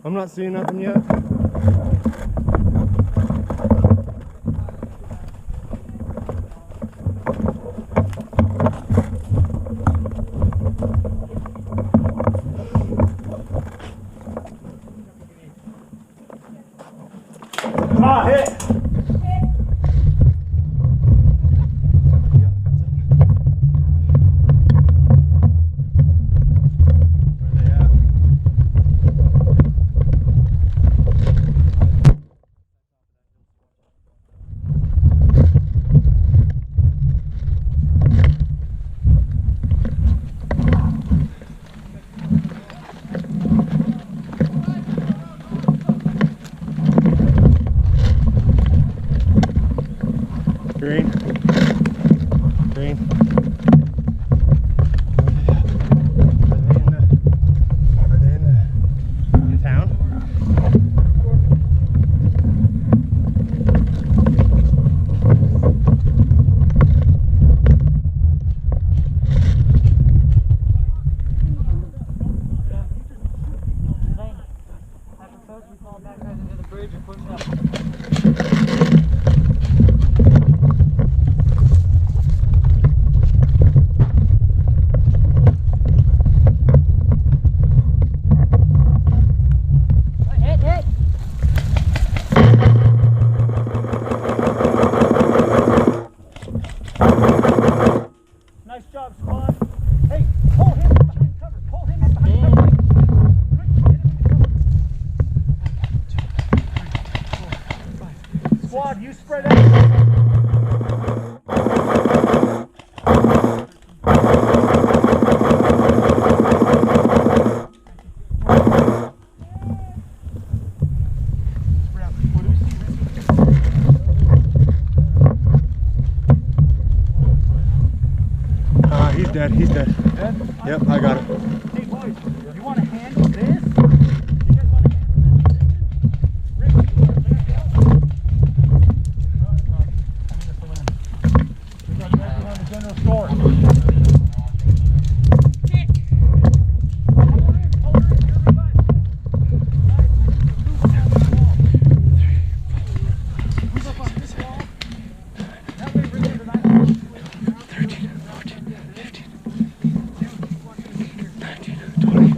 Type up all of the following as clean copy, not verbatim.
I'm not seeing nothing yet. Ah, hit! Green. Green. Are they in town? Nice job, squad. Hey, pull him in behind cover. Pull him in behind cover. Squad, you spread out. He's dead. He's dead. Dead? Yep, I got it. Hey boys, you want to handle this? You guys want to handle this position? Rick, we got right behind the general store. Kick! Pull her in, everybody. Move up on this wall. That way, Rick, you're not 13, 14, 15, 19, 20.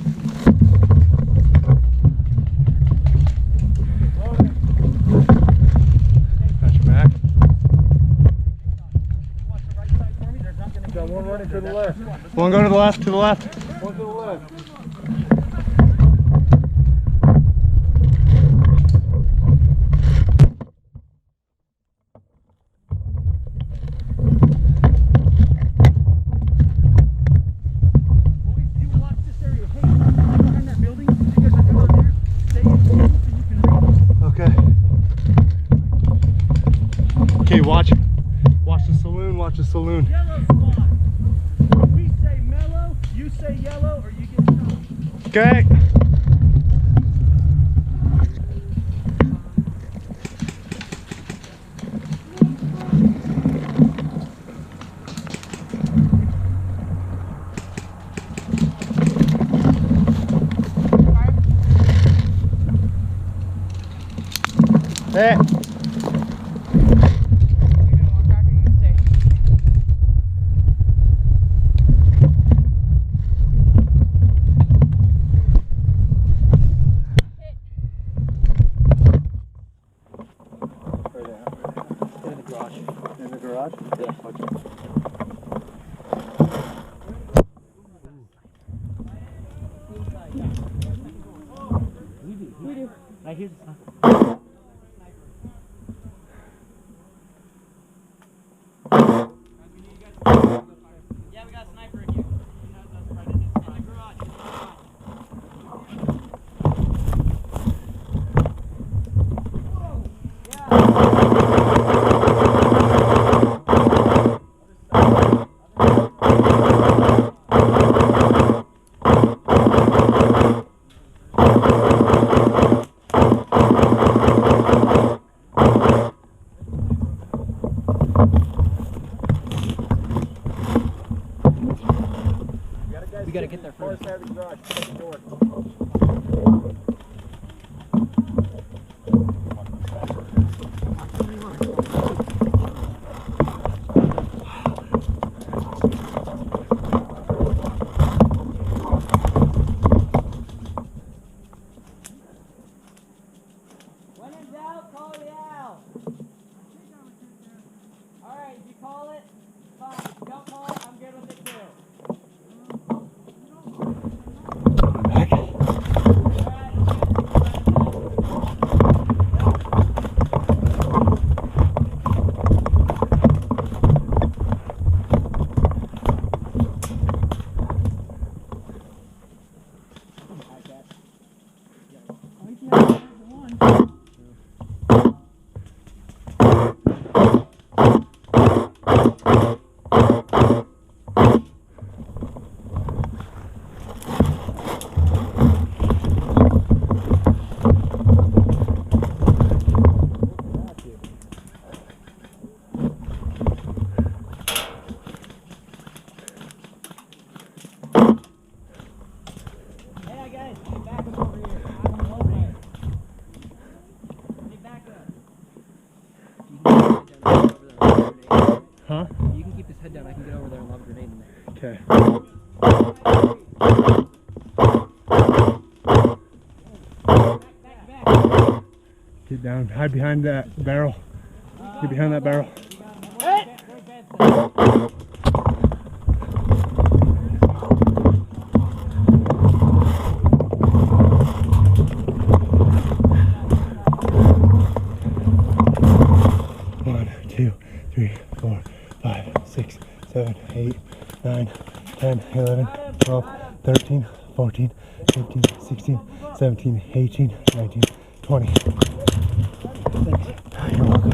Got your back. Watch the right side for me. There's not going to be Got one running to the left. One go to the left, to the left. One to the left. Okay, watch the saloon, watch the saloon. Yellow squad. We say mellow, you say yellow, or you get shot. Okay. Hey. In the garage? Yeah. Okay. We do. I hear the Yeah, we got a sniper in here. In the garage. We gotta get there first. Far side of the garage, shut the door. Okay. Get down, hide behind that barrel. Get behind that barrel. One, two, three, 4, 5, 6, 7, 8, 9, 10, 11, 12, 13, 14, 15, 16, 17, 18, 19, 20. Thanks. You're welcome.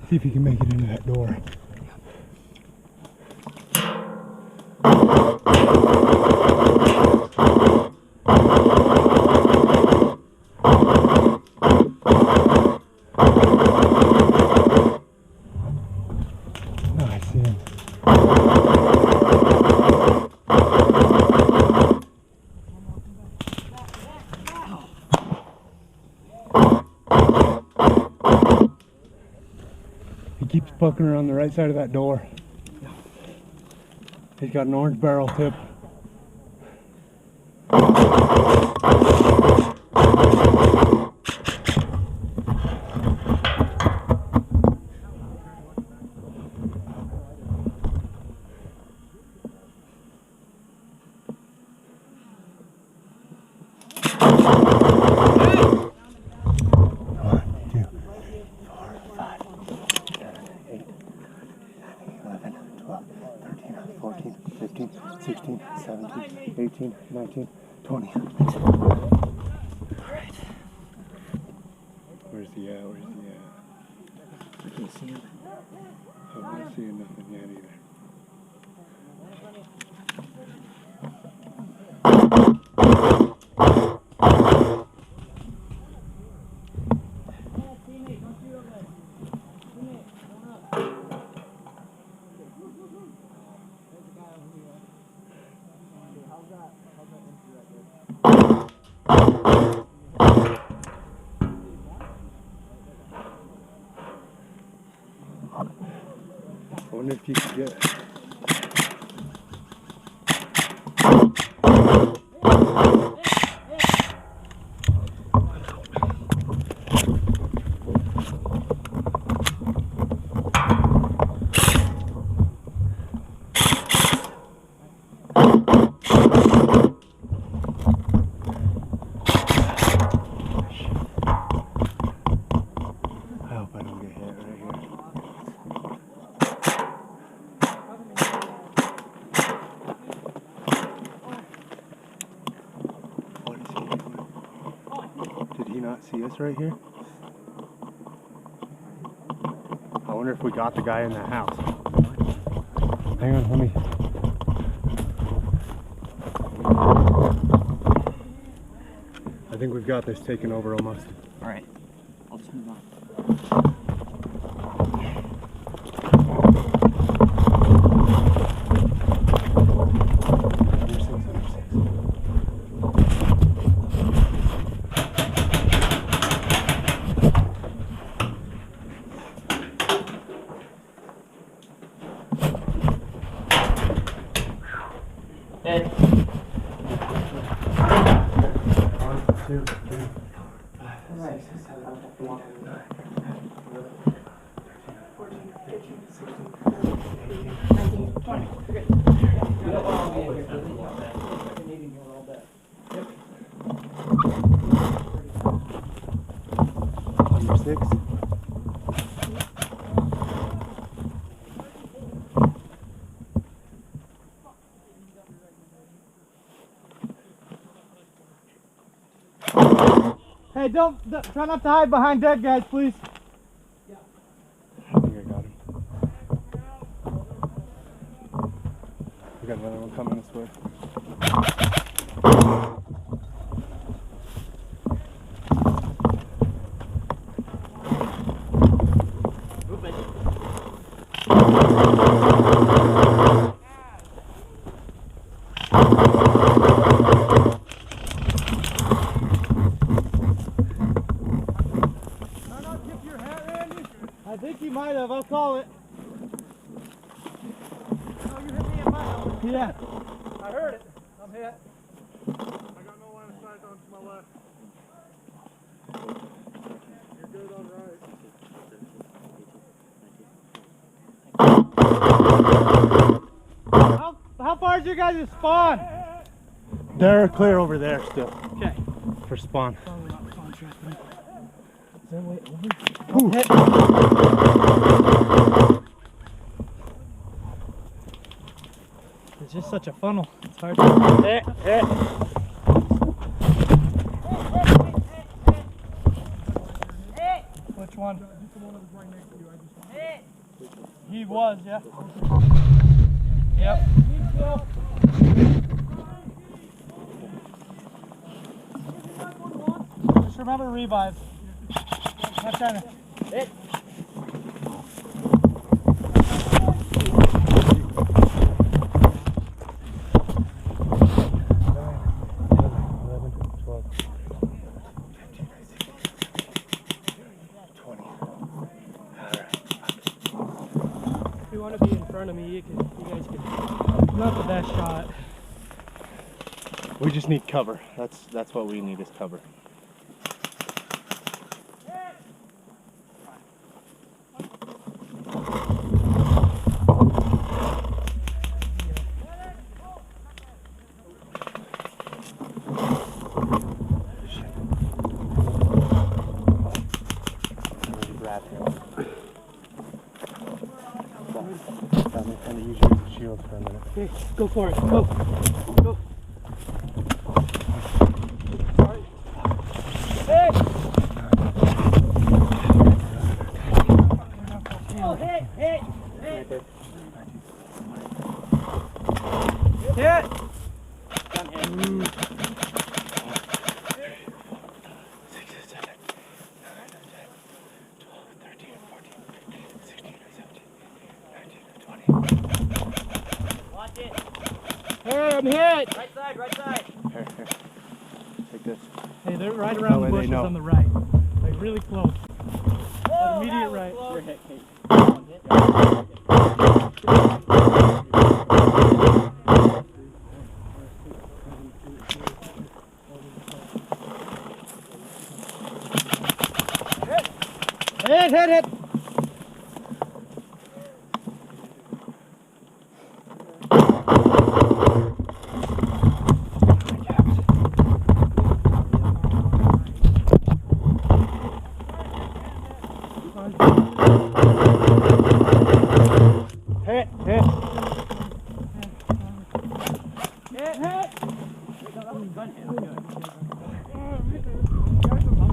See if you can make it into that door. Nice in. He keeps poking around the right side of that door. He's got an orange barrel tip. Fourteen, 15, 16, 17, 18, 19, 20. Alright. Where's he at? Where's he at? I can't see him. I'm not seeing nothing yet either. I wonder if you could get I hope I don't get hit right here. What is he doing? Did he not see us right here? I wonder if we got the guy in the house. Hang on, let me. I think we've got this taken over almost. Alright. I'll just move on. Ed. 1, 2, 3, 5, 6, 7, 8, 9, 11, 14, 15, 16, 17, 18, 20. We don't want to be in here for the meeting all day. Number 6. Hey, try not to hide behind dead guys, please. I think I got him. We got another one coming this way. I'll call it. Oh, you hit me in my helmet. Yeah. I heard it. I'm hit. I got no line of sight onto my left. You're good on right. How far is your guys' spawn? They're clear over there still Okay. for spawn. Probably not spawn trap. Is there a way over? Ooh. Hit. It's just such a funnel. It's hard to hit. Which one? He was, yeah. Yep. Just remember revive. Not trying to hit. If you want to be in front of me, you guys can. Not the best shot. We just need cover. That's what we need is cover. Grab him. I'm going to use you as a shield for a minute. Okay, go for it. Go. Go. Hey! Oh, hit! Hit! Hit! Hit! Done hit. 6, 7, 8, 9, 10, 12, 13, 14, 16, 17, 19, 20. Watch it. Hey, I'm hit! Right side, right side. Here. Take this. Hey, they're right around That way the they bushes know. on the right. Like really close. Oh, Immediate that was right. close. You're hit, Kate. Hit! Hit. Hit! Hit! Wait, no, that was gun hit. Good.